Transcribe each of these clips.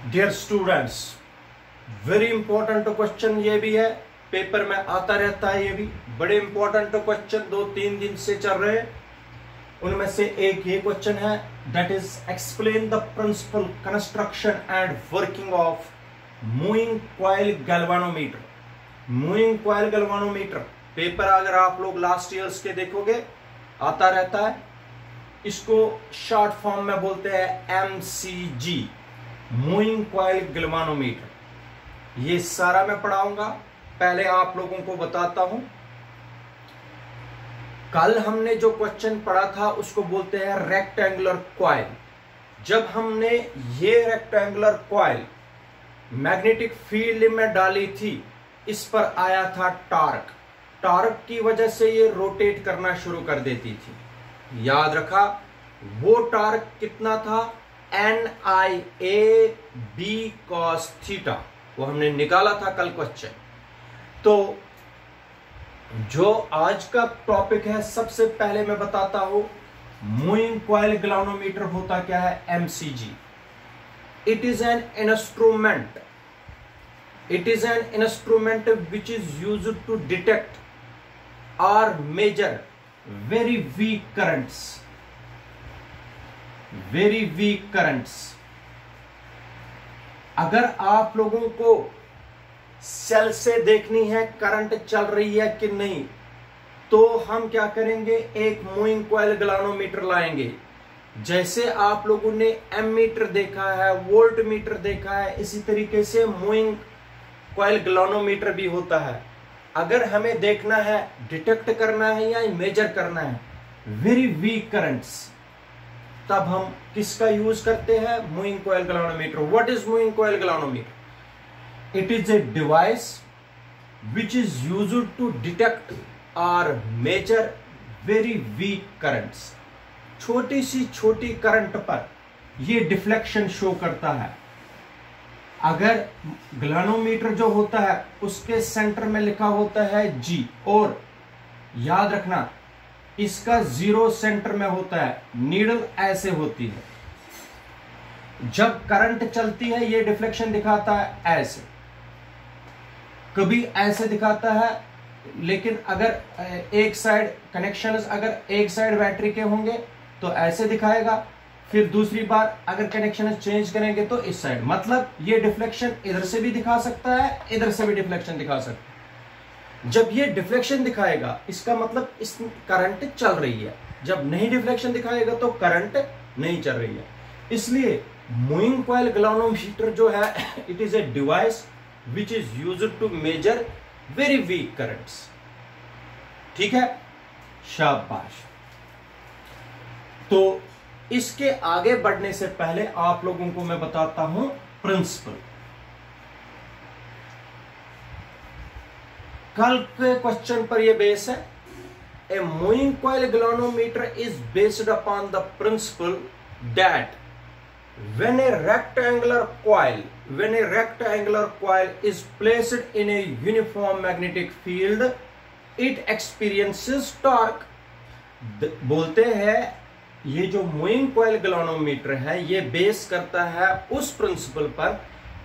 Dear students, very important question ये भी है, पेपर में आता रहता है। ये भी बड़े इंपॉर्टेंट क्वेश्चन 2-3 दिन से चल रहे हैं। उनमें से एक ये क्वेश्चन है, that is explain the principle construction and working of moving coil galvanometer. Moving coil galvanometer paper अगर आप लोग लास्ट ईयर्स के देखोगे आता रहता है। इसको शॉर्ट फॉर्म में बोलते हैं MCG, मूविंग कॉइल गैल्वानोमीटर। ये सारा मैं पढ़ाऊंगा। पहले आप लोगों को बताता हूं, कल हमने जो क्वेश्चन पढ़ा था उसको बोलते हैं रेक्टेंगुलर कॉइल। जब हमने ये रेक्टेंगुलर कॉइल मैग्नेटिक फील्ड में डाली थी, इस पर आया था टॉर्क। टॉर्क की वजह से ये रोटेट करना शुरू कर देती थी। याद रखा, वो टॉर्क कितना था? NIAB cos theta. वो हमने निकाला था कल क्वेश्चन। तो जो आज का टॉपिक है, सबसे पहले मैं बताता हूं मूविंग कॉइल गैल्वानोमीटर होता क्या है। MCG, it is an instrument which is used to detect or measure very weak currents। अगर आप लोगों को सेल से देखनी है करंट चल रही है कि नहीं, तो हम क्या करेंगे, एक मूविंग कॉइल गैल्वानोमीटर लाएंगे। जैसे आप लोगों ने एमीटर देखा है, वोल्ट मीटर देखा है, इसी तरीके से मूविंग कॉइल गैल्वानोमीटर भी होता है। अगर हमें देखना है, डिटेक्ट करना है या मेजर करना है वेरी वीक करंट्स, तब हम किसका यूज करते हैं? Moving coil galvanometer. What is moving coil galvanometer? It is a device which is used to detect or measure very weak currents। छोटी सी छोटी करंट पर यह डिफ्लेक्शन शो करता है। अगर गैल्वानोमीटर जो होता है उसके सेंटर में लिखा होता है G, और याद रखना इसका 0 सेंटर में होता है, नीडल ऐसे होती है। जब करंट चलती है ये डिफ्लेक्शन दिखाता है ऐसे, कभी ऐसे दिखाता है। लेकिन अगर एक साइड कनेक्शंस, अगर एक साइड बैटरी के होंगे तो ऐसे दिखाएगा, फिर दूसरी बार अगर कनेक्शन चेंज करेंगे तो इस साइड। मतलब ये डिफ्लेक्शन इधर से भी दिखा सकता है, इधर से भी डिफ्लेक्शन दिखा सकता है। जब ये डिफ्लेक्शन दिखाएगा इसका मतलब इस करंट चल रही है। जब नहीं डिफ्लेक्शन दिखाएगा तो करंट नहीं चल रही है। इसलिए मूविंग कॉइल गैल्वानोमीटर जो है, it is a device which is used to measure very weak currents। ठीक है, शाबाश। तो इसके आगे बढ़ने से पहले आप लोगों को मैं बताता हूं प्रिंसिपल। कल के क्वेश्चन पर यह बेस है। A moving coil galvanometer is based upon the principle that when a rectangular coil is placed in a uniform magnetic field, it experiences torque। बोलते हैं ये जो मूविंग कॉइल गैल्वानोमीटर है ये बेस करता है उस प्रिंसिपल पर,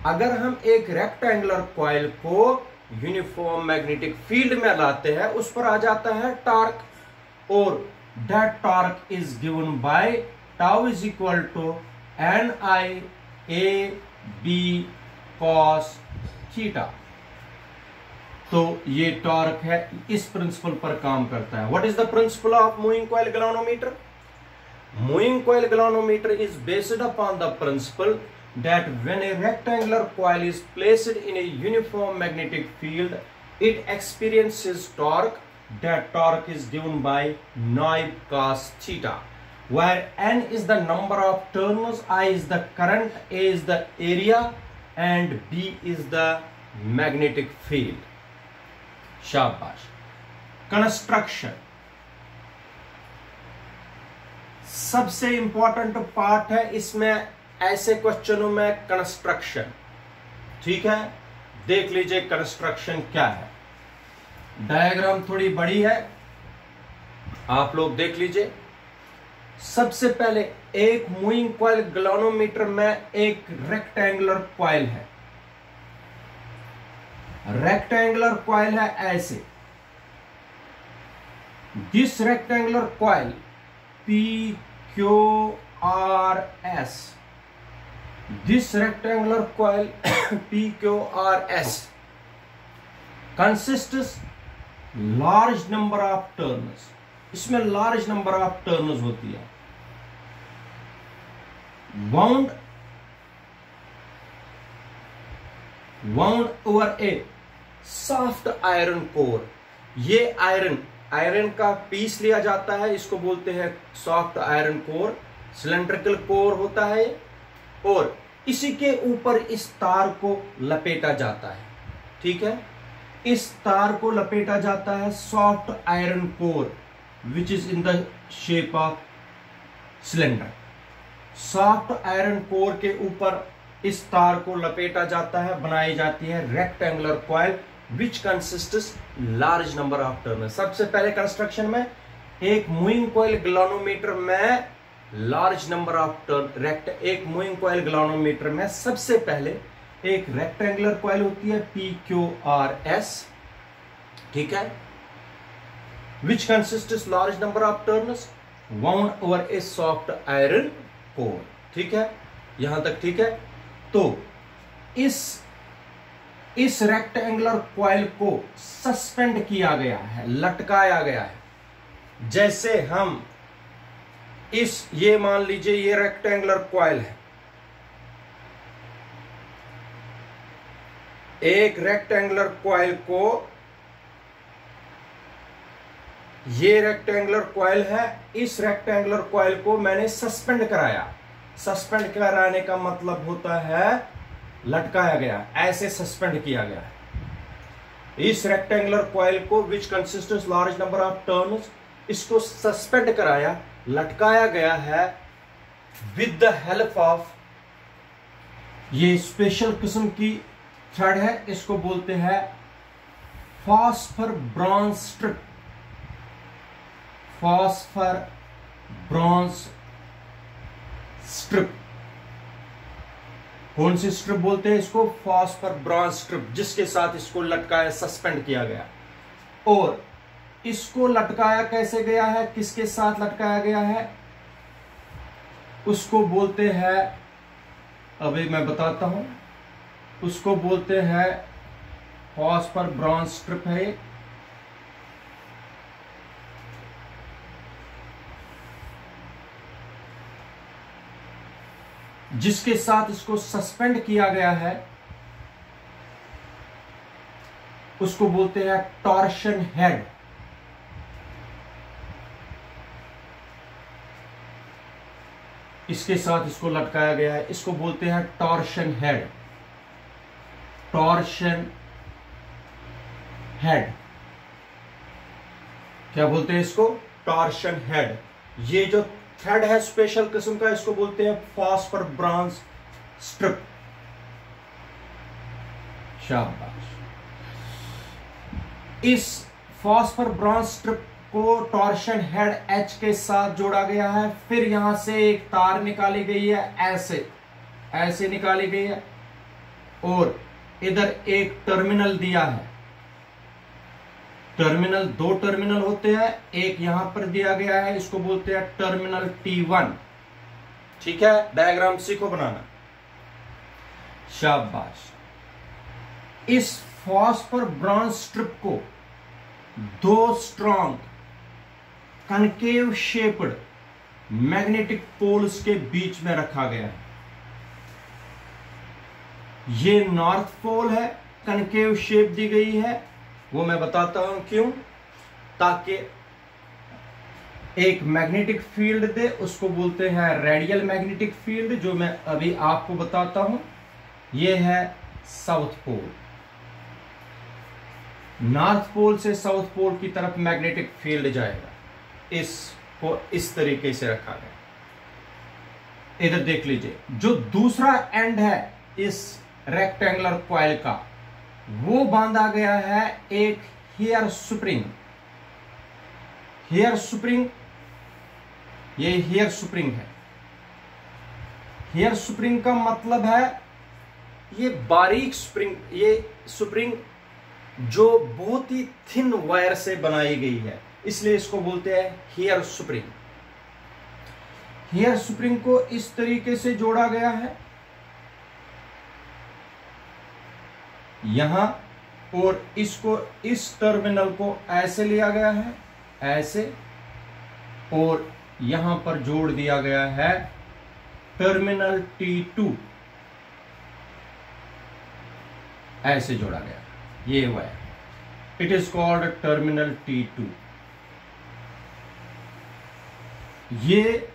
अगर हम एक रेक्टेंगुलर कॉइल को यूनिफॉर्म मैग्नेटिक फील्ड में लाते हैं उस पर आ जाता है टॉर्क, और that torque is given by tau is equal to NIAB cos theta. तो ये टॉर्क है, इस प्रिंसिपल पर काम करता है। What is the principle of moving coil galvanometer? Moving coil galvanometer is based upon the principle that when A rectangular coil is placed in a uniform magnetic field, it experiences torque. That torque is given bye NIAB cos theta, where N is the number of turns, I is the current, A is the area, and B is the magnetic field। शाबाश। Construction सबसे important part है इसमें, ऐसे क्वेश्चनों में construction. ठीक है, देख लीजिए कंस्ट्रक्शन क्या है। डायग्राम थोड़ी बड़ी है, आप लोग देख लीजिए। सबसे पहले एक मूविंग कॉइल गैल्वेनोमीटर में एक रेक्टेंगुलर कॉइल है, रेक्टेंगुलर कॉइल है ऐसे। This rectangular coil PQRS, this rectangular coil PQRS consists large number of turns, इसमें लार्ज नंबर ऑफ टर्न्स होती है। वाउंड ओवर ए सॉफ्ट आयरन कोर, ये आयरन का पीस लिया जाता है, इसको बोलते हैं soft iron core, cylindrical core होता है, और इसी के ऊपर इस तार को लपेटा जाता है। ठीक है, इस तार को लपेटा जाता है soft iron core which is in the shape of cylinder. Soft iron core के ऊपर इस तार को लपेटा जाता है, बनाई जाती है rectangular coil which consists large number of turn. सबसे पहले कंस्ट्रक्शन में एक मूविंग कॉइल गैल्वेनोमीटर में लार्ज नंबर ऑफ टर्न, एक मूविंग कॉइल गैल्वेनोमीटर में सबसे पहले एक रेक्टेंगुलर कॉइल होती है PQRS, ठीक है, which consists large number of turns wound over a soft iron core। ठीक है, यहां तक ठीक है। तो इस रेक्टेंगुलर कॉइल को सस्पेंड किया गया है, लटकाया गया है। जैसे हम ये मान लीजिए ये रेक्टेंगुलर कॉइल है, एक रेक्टेंगुलर कॉइल को, ये रेक्टेंगुलर कॉइल है, इस रेक्टेंगुलर कॉइल को मैंने सस्पेंड कराया। सस्पेंड कराने का मतलब होता है लटकाया गया, ऐसे सस्पेंड किया गया है। इस रेक्टेंगुलर कॉइल को which consists large number of turns, इसको सस्पेंड कराया, लटकाया गया है विद द हेल्प ऑफ, ये स्पेशल किस्म की थ्रेड है, इसको बोलते हैं phosphor bronze strip. Phosphor bronze strip, कौन सी स्ट्रिप बोलते हैं इसको? फॉस्फर ब्रॉन्ज स्ट्रिप, जिसके साथ इसको लटकाया, सस्पेंड किया गया। और इसको लटकाया कैसे गया है, किसके साथ लटकाया गया है, उसको बोलते हैं, अभी मैं बताता हूं, उसको बोलते हैं फॉस्फर ब्रॉन्ज स्ट्रिप है, जिसके साथ इसको सस्पेंड किया गया है, उसको बोलते हैं टॉर्शन हेड। इसके साथ इसको लटकाया गया है, इसको बोलते हैं टॉर्शन हेड। टॉर्शन हेड क्या बोलते हैं इसको? Torsion head. ये जो थ्रेड है स्पेशल किस्म का, इसको बोलते हैं फॉस्फर ब्रॉन्ज स्ट्रिप। शाबाश। इस फॉस्फर ब्रॉन्ज स्ट्रिप को टॉर्शन हेड एच के साथ जोड़ा गया है। फिर यहां से एक तार निकाली गई है, ऐसे निकाली गई है, और इधर एक टर्मिनल दिया है। टर्मिनल, दो टर्मिनल होते हैं, एक यहां पर दिया गया है, इसको बोलते हैं टर्मिनल T1। ठीक है, डायग्राम सीखो बनाना। शाबाश। इस फॉस्फर ब्रॉन्ज स्ट्रिप को दो strong concave shaped magnetic poles के बीच में रखा गया है। ये नॉर्थ पोल है, कनकेव शेप दी गई है, वो मैं बताता हूं क्यों, ताकि एक मैग्नेटिक फील्ड दे, उसको बोलते हैं रेडियल मैग्नेटिक फील्ड, जो मैं अभी आपको बताता हूं। ये है साउथ पोल। नॉर्थ पोल से साउथ पोल की तरफ मैग्नेटिक फील्ड जाएगा, इसको इस तरीके से रखा गया। इधर देख लीजिए, जो दूसरा एंड है इस रेक्टेंगुलर कॉइल का, वो बांधा गया है एक हेयर स्प्रिंग। हेयर स्प्रिंग ये हेयर स्प्रिंग है। हेयर स्प्रिंग का मतलब है ये बारीक स्प्रिंग, ये स्प्रिंग जो बहुत ही थिन वायर से बनाई गई है, इसलिए इसको बोलते हैं हेयर स्प्रिंग। हेयर स्प्रिंग को इस तरीके से जोड़ा गया है यहां, और इसको, इस टर्मिनल को ऐसे लिया गया है, ऐसे, और यहां पर जोड़ दिया गया है टर्मिनल T2, ऐसे जोड़ा गया, ये wire, it is called terminal T2। ये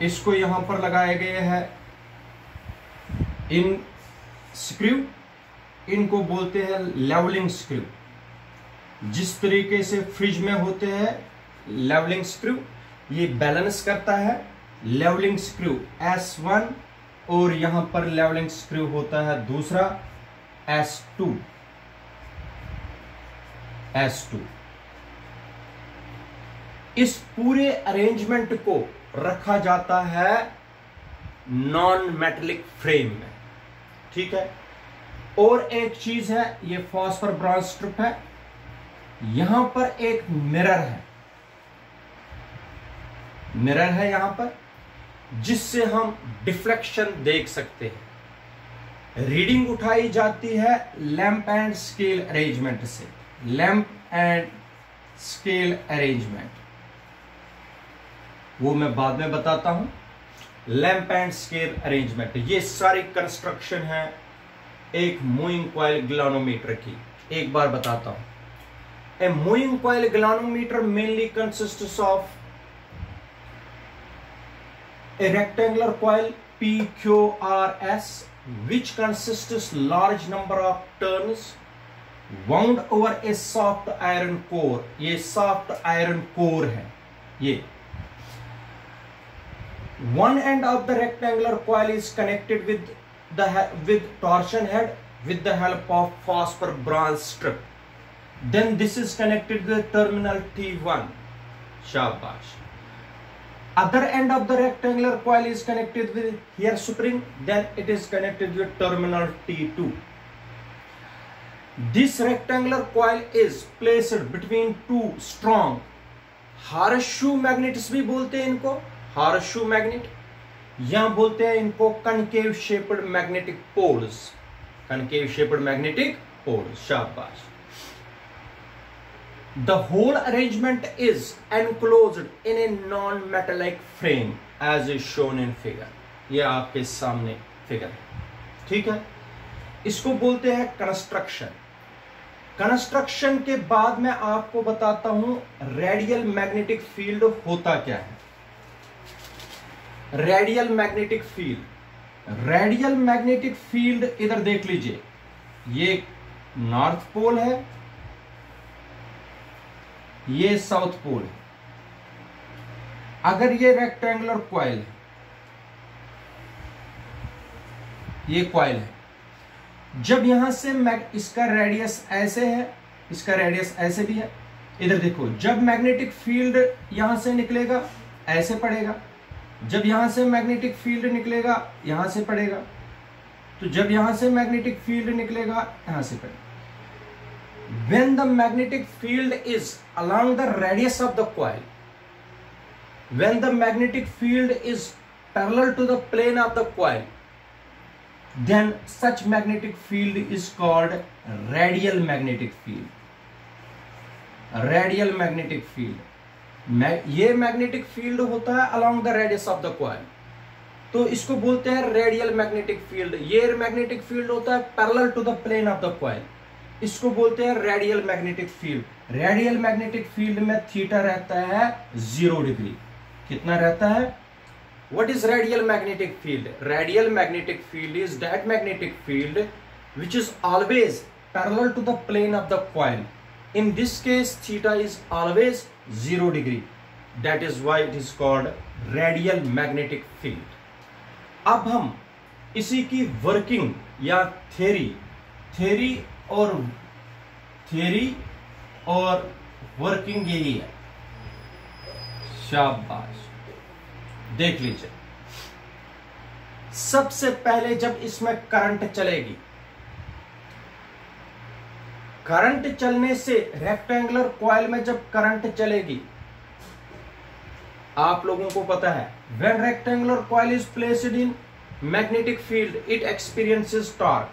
इसको यहां पर लगाए गए हैं इन स्क्रू, इनको बोलते हैं लेवलिंग स्क्रू। जिस तरीके से फ्रिज में होते हैं लेवलिंग स्क्रू, ये बैलेंस करता है लेवलिंग स्क्रू S1, और यहां पर लेवलिंग स्क्रू होता है दूसरा S2। इस पूरे अरेंजमेंट को रखा जाता है नॉन मेटेलिक फ्रेम में, ठीक है। और एक चीज है, ये फॉस्फर ब्रॉन्ज स्ट्रिप है, यहां पर एक मिरर है यहां पर, जिससे हम डिफ्लेक्शन देख सकते हैं। रीडिंग उठाई जाती है लैंप एंड स्केल अरेंजमेंट से, लैंप एंड स्केल अरेंजमेंट, वो मैं बाद में बताता हूं। लैंप एंड स्केल अरेंजमेंट, ये सारी कंस्ट्रक्शन है एक मूविंग कॉइल गैल्वेनोमीटर की। एक बार बताता हूं। A moving coil galvanometer mainly consists of a rectangular coil PQRS which consists large number of turns wound over a soft iron core। ये soft iron core है। ये one end of the rectangular coil is connected with torsion head with the help of phosphor bronze strip, then this is connected with terminal T1। शाबाश। Other end of the rectangular coil is connected with hair spring, then it is connected with terminal T2। This rectangular coil is placed between two strong horseshoe magnets, भी बोलते हैं इनको horseshoe magnet, या बोलते हैं इनको concave shaped magnetic poles, concave shaped magnetic poles। शाबाश। The whole arrangement is enclosed in a non-metallic frame as is shown in figure। ये आपके सामने फिगर है, ठीक है। इसको बोलते हैं कंस्ट्रक्शन। कंस्ट्रक्शन के बाद मैं आपको बताता हूं रेडियल मैग्नेटिक फील्ड होता क्या है। रेडियल मैग्नेटिक फील्ड इधर देख लीजिए, ये नॉर्थ पोल है, ये साउथ पोल है। अगर ये रेक्टेंगुलर कॉइल है, ये कॉइल है, जब यहां से इसका रेडियस ऐसे है, इसका रेडियस ऐसे भी है, इधर देखो, जब मैग्नेटिक फील्ड यहां से निकलेगा ऐसे पड़ेगा, जब यहां से मैग्नेटिक फील्ड निकलेगा यहां से पड़ेगा, तो जब यहां से मैग्नेटिक फील्ड निकलेगा यहां से पड़ेगा। When the magnetic field is along the radius of the coil, when the magnetic field is parallel to the plane of the coil, then such magnetic field is called radial magnetic field। radial magnetic field, ये magnetic field होता है along the radius of the coil, तो इसको बोलते हैं radial magnetic field। ये magnetic field होता है parallel to the plane of the coil, इसको बोलते हैं radial magnetic field. Radial magnetic field में थीटा रहता है 0 डिग्री। कितना रहता है? What is radial magnetic field? Radial magnetic field is that magnetic field which is always parallel to the plane of the coil. In this case theta is always 0 degree, that is why it is called radial magnetic field. अब हम इसी की working या theory और working यही है। शाबाश, देख लीजिए। सबसे पहले जब इसमें करंट चलेगी, करंट चलने से रेक्टेंगुलर कॉइल में जब करंट चलेगी, आप लोगों को पता है when rectangular coil is placed in magnetic field it experiences torque.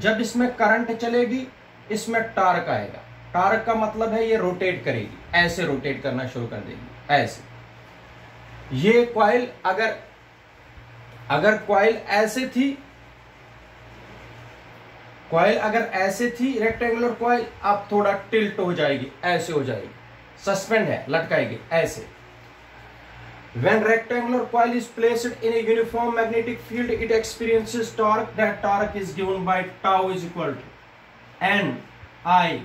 जब इसमें करंट चलेगी इसमें टॉर्क आएगा। टॉर्क का मतलब है ये रोटेट करेगी, ऐसे रोटेट करना शुरू कर देगी, ऐसे। ये कॉइल अगर कॉइल ऐसे थी, कॉइल अगर ऐसे थी रेक्टेंगुलर कॉइल, अब थोड़ा टिल्ट हो जाएगी, ऐसे हो जाएगी, सस्पेंड है, लटकाएगी ऐसे। When rectangular coil is placed in a uniform magnetic field, it experiences torque. That torque is given by tau is equal to NIAB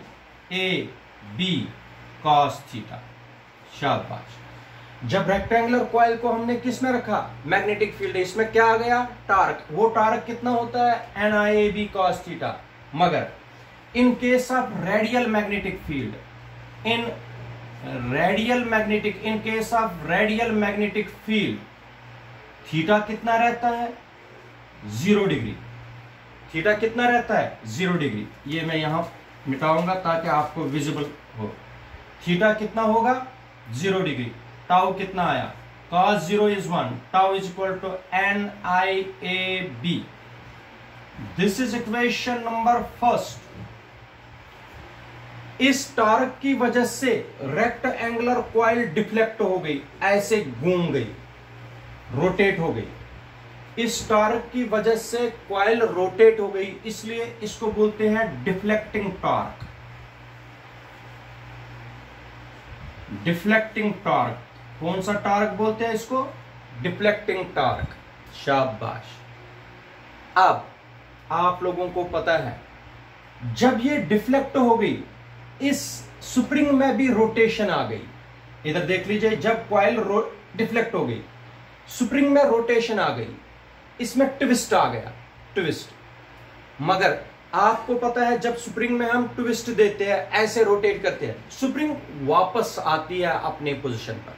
cos theta. शाबाश। जब रेक्टेंगुलर कॉइल को हमने किस में रखा, मैग्नेटिक फील्ड, इसमें क्या आ गया, टार्क। वो टार्क कितना होता है, NIAB cos theta। मगर in case of radial magnetic field, in case of radial magnetic field, theta कितना रहता है, 0 डिग्री। थीटा कितना रहता है, 0 डिग्री। ये मैं यहां मिटाऊंगा ताकि आपको विजिबल हो। थीटा कितना होगा, 0 डिग्री। टाउ कितना आया, cos 0 is 1, tau is equal to NIAB। This is equation number first. इस टॉर्क की वजह से रेक्टेंगुलर कॉइल डिफ्लेक्ट हो गई, ऐसे घूम गई, रोटेट हो गई। इस टॉर्क की वजह से कॉइल रोटेट हो गई, इसलिए इसको बोलते हैं डिफ्लेक्टिंग टॉर्क। डिफ्लेक्टिंग टॉर्क, कौन सा टॉर्क बोलते हैं इसको, डिफ्लेक्टिंग टॉर्क। शाबाश। अब आप लोगों को पता है जब ये डिफ्लेक्ट हो गई, इस स्प्रिंग में भी रोटेशन आ गई। इधर देख लीजिए, जब कॉइल डिफ्लेक्ट हो गई, स्प्रिंग में रोटेशन आ गई, इसमें ट्विस्ट आ गया, ट्विस्ट। मगर आपको पता है जब स्प्रिंग में हम ट्विस्ट देते हैं, ऐसे रोटेट करते हैं, स्प्रिंग वापस आती है अपने पोजीशन पर।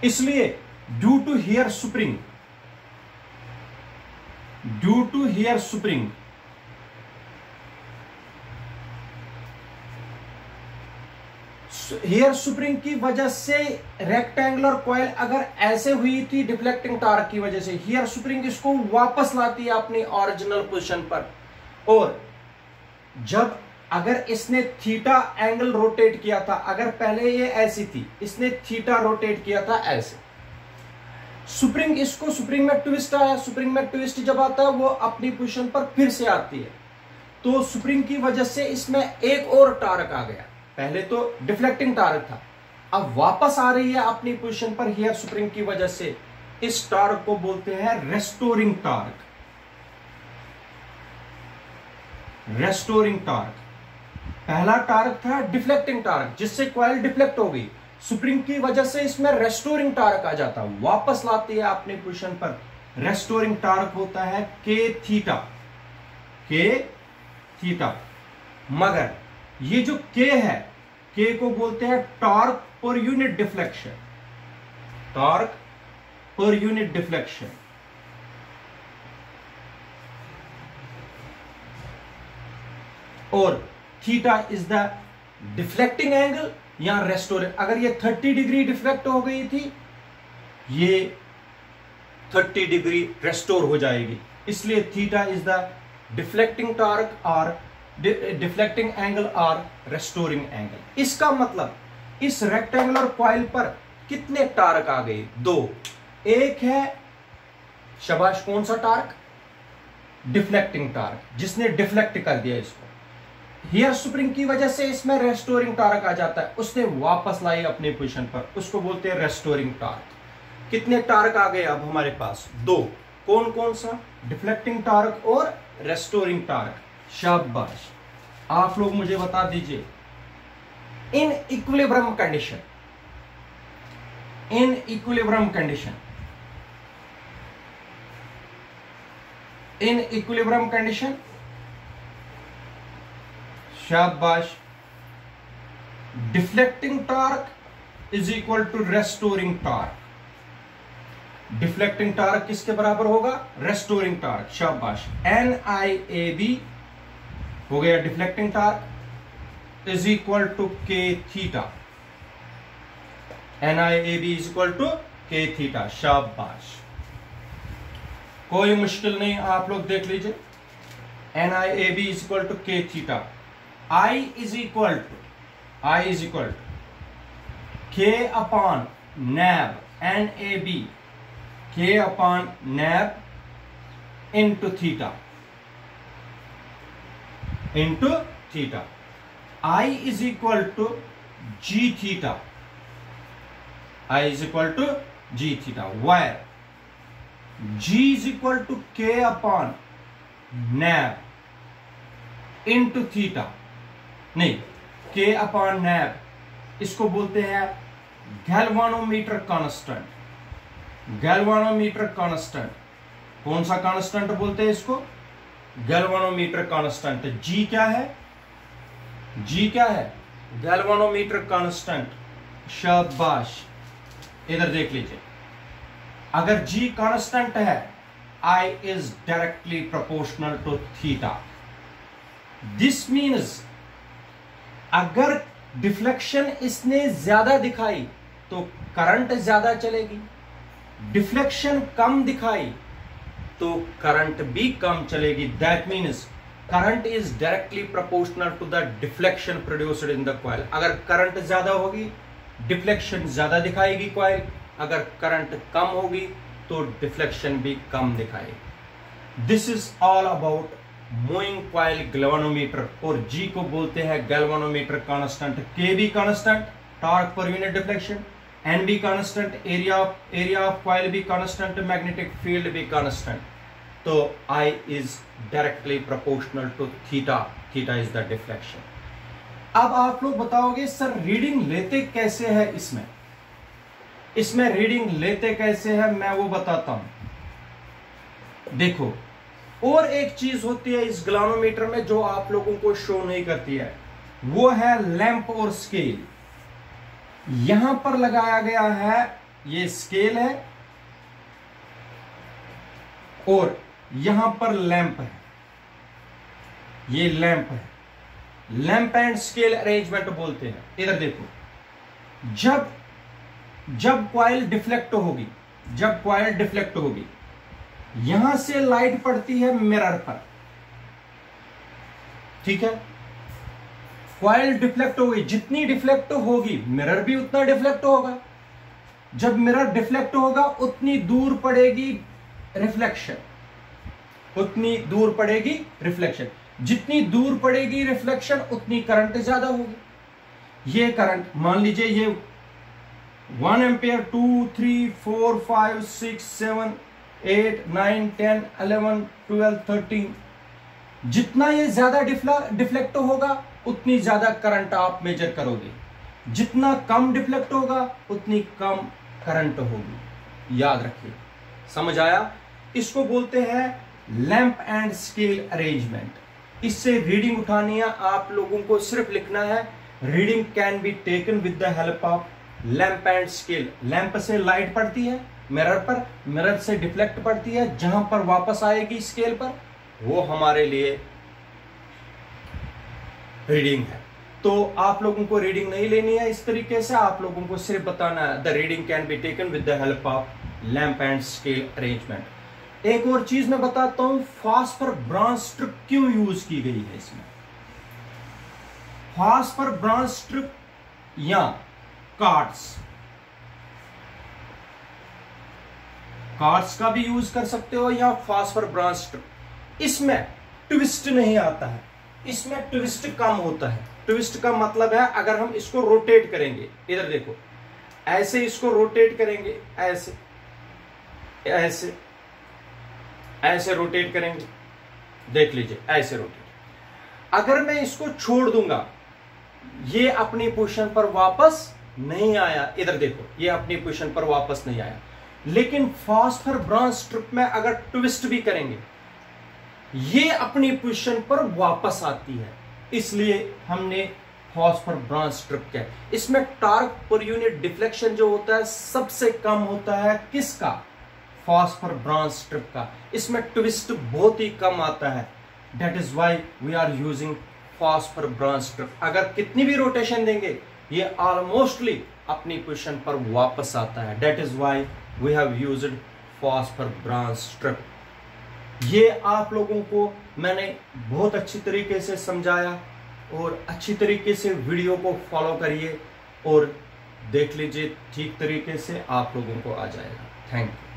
इसलिए due to hair spring, hair spring की वजह से रेक्टेंगुलर कॉइल अगर ऐसे हुई थी डिफ्लेक्टिंग टॉर्क की वजह से, हियर स्प्रिंग इसको वापस लाती है अपनी ओरिजिनल पोजीशन पर। और जब अगर इसने थीटा एंगल रोटेट किया था, अगर पहले ये ऐसी थी, इसने थीटा रोटेट किया था ऐसे, स्प्रिंग में ट्विस्ट आया, स्प्रिंग में ट्विस्ट जब आता है वो अपनी पोजीशन पर फिर से आती है, तो स्प्रिंग की वजह से इसमें एक और टॉर्क आ गया। पहले तो डिफ्लेक्टिंग टॉर्क था, अब वापस आ रही है अपनी पोजीशन पर हियर स्प्रिंग की वजह से। इस टॉर्क को बोलते हैं रेस्टोरिंग टॉर्क। रेस्टोरिंग टॉर्क, पहला टॉर्क था डिफ्लेक्टिंग टॉर्क, जिससे कॉइल डिफ्लेक्ट हो गई, स्प्रिंग की वजह से इसमें रेस्टोरिंग टॉर्क आ जाता, वापस लाती है अपनी पोजीशन पर। रेस्टोरिंग टॉर्क होता है के थीटा। मगर ये जो के है, के को बोलते हैं torque per unit deflection. Torque per unit deflection. और theta is the deflecting angle या रेस्टोरिंग। अगर ये 30 डिग्री डिफ्लेक्ट हो गई थी, ये 30 डिग्री रेस्टोर हो जाएगी, इसलिए theta is the deflecting torque और डिफ्लेक्टिंग एंगल और रेस्टोरिंग एंगल। इसका मतलब इस रेक्टेंगुलर कॉइल पर कितने टॉर्क आ गए, 2। एक है शाबाश, कौन सा टॉर्क, डिफ्लेक्टिंग टॉर्क, जिसने डिफ्लेक्ट कर दिया इसको। हियर स्प्रिंग की वजह से इसमें रेस्टोरिंग टॉर्क आ जाता है, उसने वापस लाई अपनी पोजीशन पर, उसको बोलते हैं रेस्टोरिंग टॉर्क। कितने टॉर्क आ गए अब हमारे पास, 2। कौन कौन सा, डिफ्लेक्टिंग टॉर्क और रेस्टोरिंग टॉर्क। शाबाश। आप लोग मुझे बता दीजिए, इन इक्विलिब्रियम कंडीशन, शाबाश, deflecting torque is equal to restoring torque. Deflecting torque किसके बराबर होगा? Restoring torque. शाबाश। NIAB हो गया deflecting torque is equal to K theta. NIAB is equal to K theta. शाबाश, कोई मुश्किल नहीं, आप लोग देख लीजिए। NIAB is equal to K theta. I is equal to K upon नैब NAB, K अपॉन नैब into theta, I is equal to G theta, I is equal to G theta, where G is equal to K upon नैब into theta, नहीं, K upon नैब इसको बोलते हैं galvanometer constant. Galvanometer constant, कौन सा constant बोलते हैं इसको? Galvanometer constant. G क्या है? G क्या है? Galvanometer constant. शाबाश, इधर देख लीजिए, अगर G कांस्टेंट है, I is directly proportional to theta. This means अगर डिफ्लेक्शन इसने ज्यादा दिखाई तो करंट ज्यादा चलेगी, डिफ्लेक्शन कम दिखाई तो करंट भी कम चलेगी। That means current is directly proportional to the deflection produced in the coil. अगर करंट ज्यादा होगी, डिफ्लेक्शन ज्यादा दिखाएगी कॉइल, अगर करंट कम होगी तो डिफ्लेक्शन भी कम दिखाएगी। This is all about moving coil galvanometer. और G को बोलते हैं गैल्वानोमीटर कांस्टेंट, K भी constant, torque per unit deflection, N भी कांस्टेंट, एरिया ऑफ कॉइल भी कांस्टेंट, मैग्नेटिक फील्ड भी कांस्टेंट। तो I is directly proportional to theta, theta is the deflection. अब आप लोग बताओगे सर रीडिंग लेते कैसे है? इसमें रीडिंग लेते कैसे है, मैं वो बताता हूं। देखो, और एक चीज होती है इस गैल्वानोमीटर में जो आप लोगों को शो नहीं करती है, वो है लैंप और स्केल। यहां पर लगाया गया है, ये स्केल है और यहां पर लैंप है, ये लैंप है। लैंप एंड स्केल अरेंजमेंट बोलते हैं। इधर देखो, जब कॉइल डिफ्लेक्ट होगी, यहां से लाइट पड़ती है मिरर पर, ठीक है। कॉइल डिफ्लेक्ट होगी, जितनी डिफ्लेक्ट होगी मिरर भी उतना डिफ्लेक्ट होगा। जब मिरर डिफ्लेक्ट होगा उतनी दूर पड़ेगी रिफ्लेक्शन, जितनी दूर पड़ेगी रिफ्लेक्शन उतनी करंट ज्यादा होगी। ये करंट मान लीजिए ये 1 एम्पियर, 2, 3, 4, 5, 6, 7, 8, 9, 10, 11, 12, 13, जितना ये ज्यादा डिफ्लेक्ट होगा उतनी ज्यादा करंट आप मेजर करोगे, जितना कम डिफ्लेक्ट होगा उतनी कम करंट होगी। याद रखिए, समझ आया? इसको बोलते हैं लैंप एंड स्केल अरेंजमेंट। इससे रीडिंग उठानी है, आप लोगों को सिर्फ लिखना है reading can be taken with the help of lamp and scale. Lamp से लाइट पड़ती है मिरर पर, मिरर से डिफ्लेक्ट पड़ती है, जहां पर वापस आएगी स्केल पर, वो हमारे लिए रीडिंग है। तो आप लोगों को रीडिंग नहीं लेनी है इस तरीके से, आप लोगों को सिर्फ बताना है the reading can be taken with the help of lamp and scale arrangement. एक और चीज मैं बताता हूं, फास्फर ब्रॉन्ज स्ट्रिप क्यों यूज की गई है इसमें। फास्फर ब्रॉन्ज स्ट्रिप या कार्ड्स का भी यूज कर सकते हो या फास्फर ब्रॉन्ज स्ट्रिप। इसमें ट्विस्ट नहीं आता है, इसमें ट्विस्ट कम होता है। ट्विस्ट का मतलब है अगर हम इसको रोटेट करेंगे, इधर देखो, ऐसे इसको रोटेट करेंगे, ऐसे ऐसे ऐसे रोटेट करेंगे, देख लीजिए ऐसे रोटेट। अगर मैं इसको छोड़ दूंगा, ये अपनी पोजीशन पर वापस नहीं आया, इधर देखो ये अपनी पोजीशन पर वापस नहीं आया। लेकिन फास्फर ब्रॉन्ज स्ट्रिप में अगर ट्विस्ट भी करेंगे, ये अपनी पोजीशन पर वापस आती है। इसलिए हमने फॉस्फर ब्रांच स्ट्रिप का। इसमें टॉर्क पर यूनिट डिफ्लेक्शन जो होता है सबसे कम होता है किसका? फॉस्फर ब्रांच स्ट्रिप का। इसमें ट्विस्ट बहुत ही कम आता है, that is why we are using phosphor bronze strip. अगर कितनी भी रोटेशन देंगे ये ऑलमोस्टली अपनी पोजीशन पर वापस आता है, that is why we have used phosphor bronze strip. ये आप लोगों को मैंने बहुत अच्छी तरीके से समझाया और अच्छी तरीके से वीडियो को फॉलो करिए और देख लीजिए, ठीक तरीके से आप लोगों को आ जाएगा। Thank you.